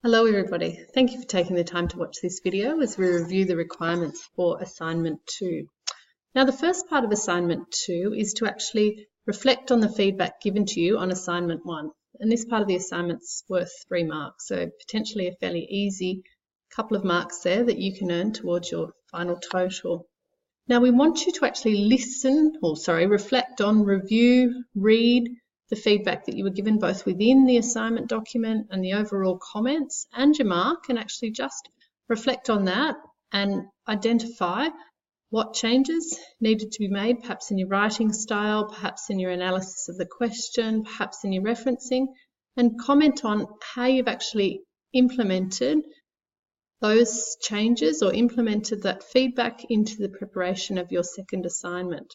Hello everybody, thank you for taking the time to watch this video as we review the requirements for Assignment 2. Now the first part of Assignment 2 is to actually reflect on the feedback given to you on Assignment 1. And this part of the assignment's worth 3 marks, so potentially a fairly easy couple of marks there that you can earn towards your final total. Now we want you to actually reflect on, review, read the feedback that you were given both within the assignment document and the overall comments and your mark, and actually just reflect on that and identify what changes needed to be made, perhaps in your writing style, perhaps in your analysis of the question, perhaps in your referencing, and comment on how you've actually implemented those changes or implemented that feedback into the preparation of your second assignment.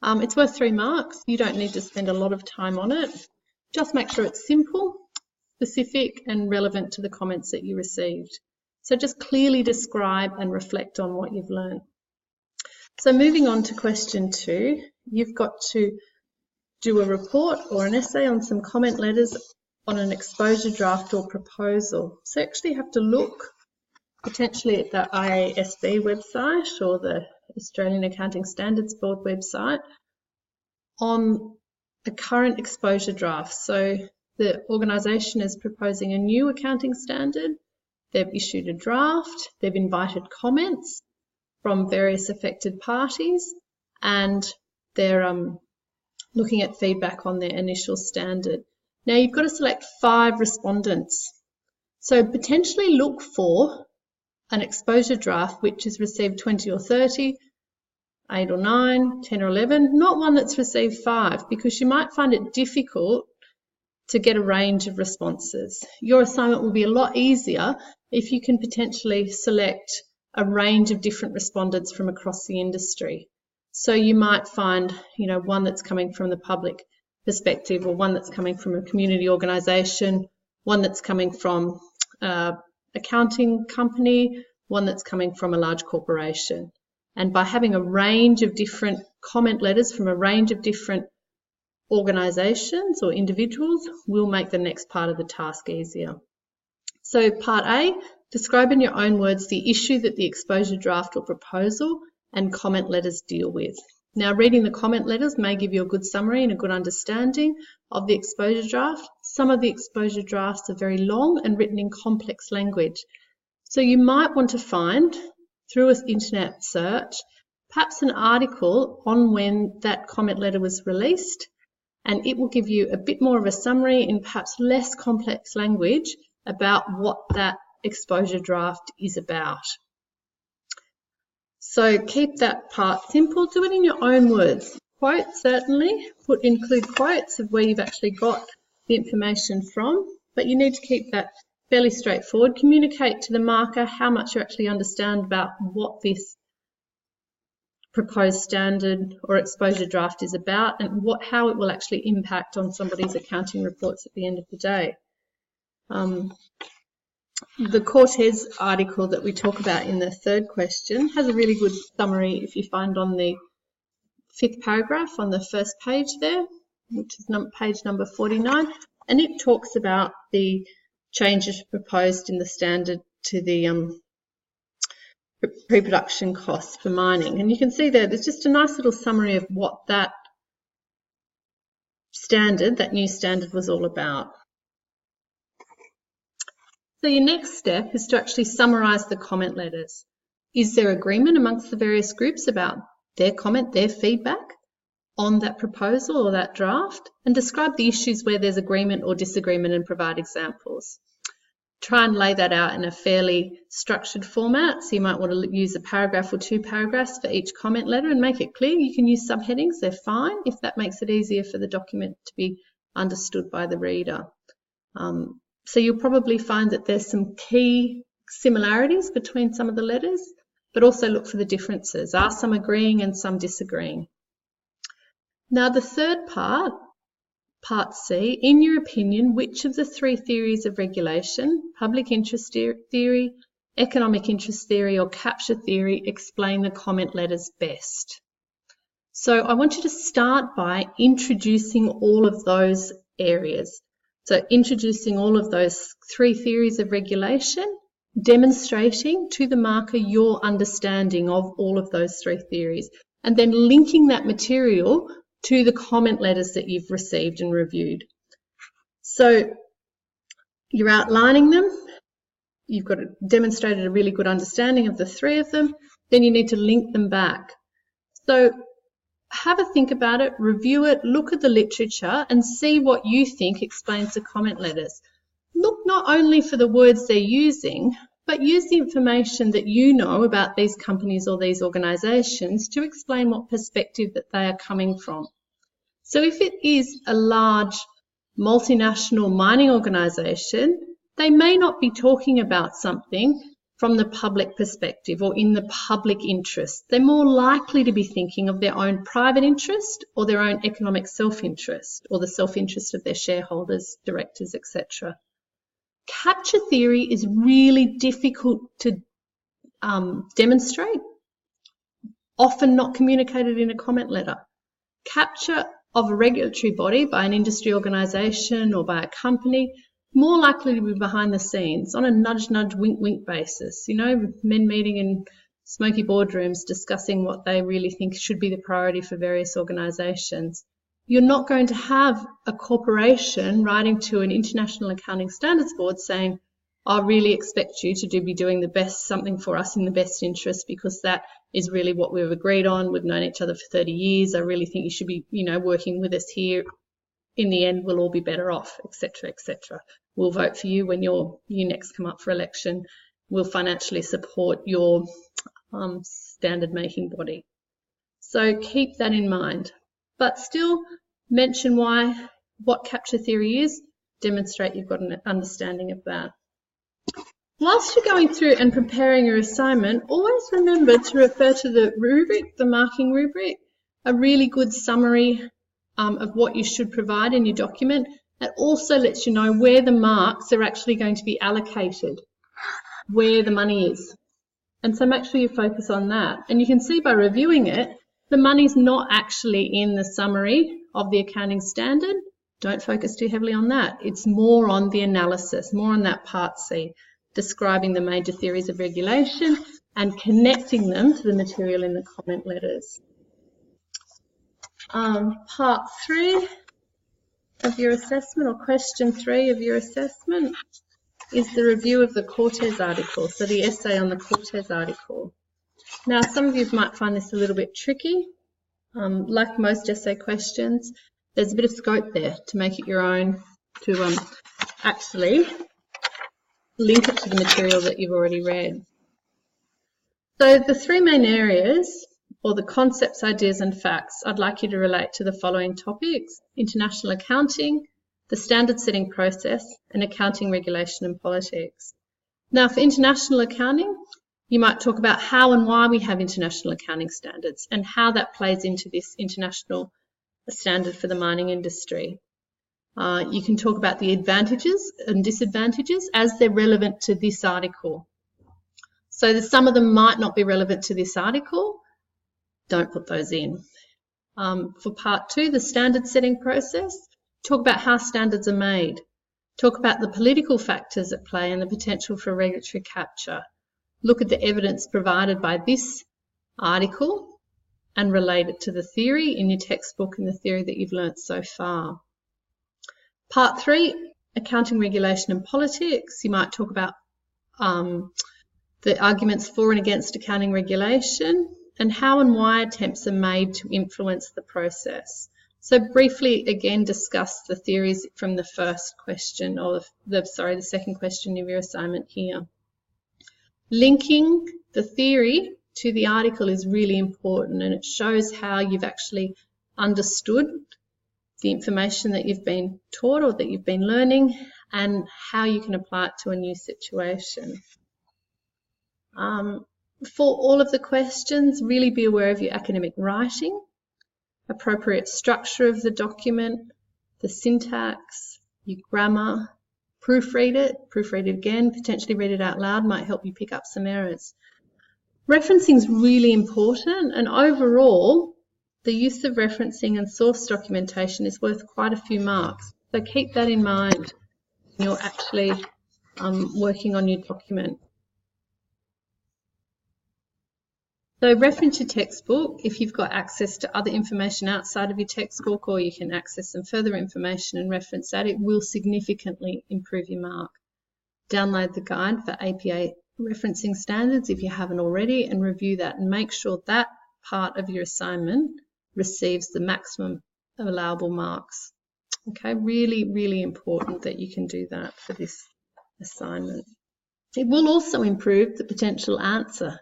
It's worth 3 marks. You don't need to spend a lot of time on it. Just make sure it's simple, specific, and relevant to the comments that you received. So just clearly describe and reflect on what you've learned. So moving on to question 2, you've got to do a report or an essay on some comment letters on an exposure draft or proposal. So you actually have to look potentially at the IASB website or the Australian Accounting Standards Board website on a current exposure draft. So the organisation is proposing a new accounting standard. They've issued a draft. They've invited comments from various affected parties, and they're looking at feedback on their initial standard. Now you've got to select 5 respondents. So potentially look for an exposure draft which has received 20 or 30, 8 or 9, 10 or 11, not one that's received 5, because you might find it difficult to get a range of responses. Your assignment will be a lot easier if you can potentially select a range of different respondents from across the industry. So you might find, one that's coming from the public perspective, or one that's coming from a community organisation, one that's coming from accounting company, one that's coming from a large corporation. And by having a range of different comment letters from a range of different organisations or individuals will make the next part of the task easier. So part A, describe in your own words the issue that the exposure draft or proposal and comment letters deal with. Now, reading the comment letters may give you a good summary and a good understanding of the exposure draft. Some of the exposure drafts are very long and written in complex language. So you might want to find, through an internet search, perhaps an article on when that comment letter was released, and it will give you a bit more of a summary in perhaps less complex language about what that exposure draft is about. So keep that part simple. Do it in your own words. Quotes, certainly. Include quotes of where you've actually got the information from, but you need to keep that fairly straightforward. Communicate to the marker how much you actually understand about what this proposed standard or exposure draft is about and how it will actually impact on somebody's accounting reports at the end of the day. The Cortes article that we talk about in the 3rd question has a really good summary if you find on the 5th paragraph on the 1st page there, which is page number 49, and it talks about the changes proposed in the standard to the pre-production costs for mining. And you can see there's just a nice little summary of what that new standard was all about. So your next step is to actually summarise the comment letters. Is there agreement amongst the various groups about their comment, their feedback on that proposal or that draft? And describe the issues where there's agreement or disagreement and provide examples. Try and lay that out in a fairly structured format. So you might want to use a paragraph or 2 paragraphs for each comment letter and make it clear. You can use subheadings, they're fine, if that makes it easier for the document to be understood by the reader. So you'll probably find that there's some key similarities between some of the letters, but also look for the differences. Are some agreeing and some disagreeing? Now the 3rd part, part C, in your opinion, which of the 3 theories of regulation, public interest theory, economic interest theory, or capture theory, explain the comment letters best? So I want you to start by introducing all of those areas. So introducing all of those 3 theories of regulation, demonstrating to the marker your understanding of all of those 3 theories, and then linking that material to the comment letters that you've received and reviewed. So you're outlining them, you've got demonstrated a really good understanding of the 3 of them, then you need to link them back. So have a think about it, review it, look at the literature and see what you think explains the comment letters. Look not only for the words they're using, but use the information that you know about these companies or these organisations to explain what perspective that they are coming from. So if it is a large multinational mining organisation, they may not be talking about something from the public perspective or in the public interest. They're more likely to be thinking of their own private interest or their own economic self-interest or the self-interest of their shareholders, directors, etc. Capture theory is really difficult to demonstrate, often not communicated in a comment letter. Capture of a regulatory body by an industry organisation or by a company, more likely to be behind the scenes on a nudge, nudge, wink, wink basis. You know, men meeting in smoky boardrooms discussing what they really think should be the priority for various organisations. You're not going to have a corporation writing to an International Accounting Standards Board saying, I really expect you to be doing the best, something for us in the best interest, because that is really what we've agreed on. We've known each other for 30 years. I really think you should be, you know, working with us here. In the end, we'll all be better off, etc., etc. We'll vote for you when you next come up for election. We'll financially support your standard making body. So keep that in mind, but still mention what capture theory is, demonstrate you've got an understanding of that. Whilst you're going through and preparing your assignment, always remember to refer to the rubric, the marking rubric, a really good summary of what you should provide in your document. That also lets you know where the marks are actually going to be allocated, where the money is. And so make sure you focus on that. And you can see by reviewing it, the money's not actually in the summary of the accounting standard. Don't focus too heavily on that. It's more on the analysis, more on that part C, describing the major theories of regulation and connecting them to the material in the comment letters. Part 3 of your assessment, or question 3 of your assessment, is the review of the Cortes article, so the essay on the Cortes article. Now, some of you might find this a little bit tricky. Like most essay questions, there's a bit of scope there to make it your own, to actually link it to the material that you've already read. So the 3 main areas, or the concepts, ideas and facts, I'd like you to relate to the following topics: international accounting, the standard setting process, and accounting regulation and politics. Now, for international accounting, you might talk about how and why we have international accounting standards and how that plays into this international standard for the mining industry. You can talk about the advantages and disadvantages as they're relevant to this article. So some of them might not be relevant to this article. Don't put those in. For part 2, the standard setting process, talk about how standards are made. Talk about the political factors at play and the potential for regulatory capture. Look at the evidence provided by this article and relate it to the theory in your textbook and the theory that you've learnt so far. Part 3, accounting regulation and politics. You might talk about the arguments for and against accounting regulation and how and why attempts are made to influence the process. So briefly, again, discuss the theories from the first question, or the second question of your assignment here. Linking the theory to the article is really important, and it shows how you've actually understood the information that you've been taught or that you've been learning and how you can apply it to a new situation. For all of the questions, really be aware of your academic writing, appropriate structure of the document, the syntax, your grammar. Proofread it again, potentially read it out loud, might help you pick up some errors. Referencing is really important, and overall, the use of referencing and source documentation is worth quite a few marks. So keep that in mind when you're actually working on your document. So reference your textbook if you've got access to other information outside of your textbook, or you can access some further information and reference that. It will significantly improve your mark. Download the guide for APA referencing standards if you haven't already, and review that and make sure that part of your assignment receives the maximum allowable marks. Okay, really, really important that you can do that for this assignment. It will also improve the potential answer.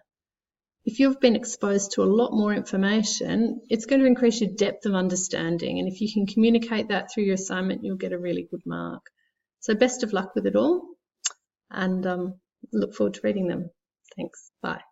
If you've been exposed to a lot more information, it's going to increase your depth of understanding. And if you can communicate that through your assignment, you'll get a really good mark. So best of luck with it all, and look forward to reading them. Thanks. Bye.